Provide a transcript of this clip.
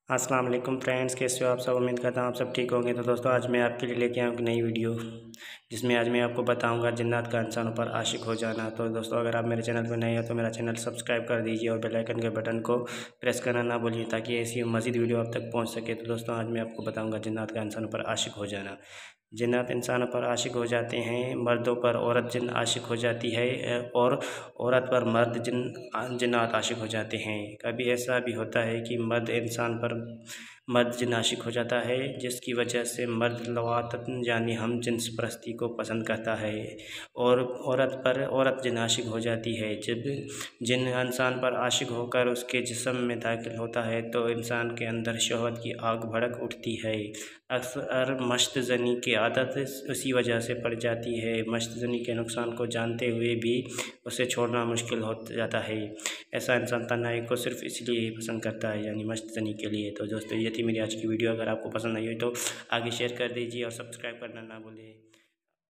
अस्सलाम वालेकुम फ्रेंड्स, कैसे हो आप सब। उम्मीद करता हूँ आप सब ठीक होंगे। तो दोस्तों आज मैं आपके लिए लेके आया हूँ एक नई वीडियो, जिसमें आज मैं आपको बताऊंगा जिन्नात का इंसानों पर आशिक हो जाना। तो दोस्तों अगर आप मेरे चैनल पर नए हैं तो मेरा चैनल सब्सक्राइब कर दीजिए और बेल आइकन के बटन को प्रेस करना ना भूलिए, ताकि ऐसी मज़ीद वीडियो आप तक पहुँच सके। तो दोस्तों आज मैं आपको बताऊँगा जिन्नात का इंसानों पर आशिक हो जाना। जिन्नात इंसानों पर आशिक हो जाते हैं, मर्दों पर औरत जिन आशिक हो जाती है और औरत पर मर्द जिन्नात आशिक हो जाते हैं। कभी ऐसा भी होता है कि मर्द जिन आशिक हो जाता है, जिसकी वजह से मर्द लवातन यानी हम जिन्स परस्ती को पसंद करता है, और औरत पर औरत जिन आशिक हो जाती है। जब जिन इंसान पर आशिक होकर उसके जिस्म में दाखिल होता है तो इंसान के अंदर शहवत की आग भड़क उठती है। अक्सर मश्त ज़नी की आदत उसी वजह से पड़ जाती है। मश्त ज़नी के नुकसान को जानते हुए भी उसे छोड़ना मुश्किल हो जाता है। ऐसा इंसान तन्हाई को सिर्फ इसलिए ही पसंद करता है, यानी मश्त ज़नी के लिए। तो दोस्तों ये थी मेरी आज की वीडियो। अगर आपको पसंद आई हो तो आगे शेयर कर दीजिए और सब्सक्राइब करना ना भूलिए।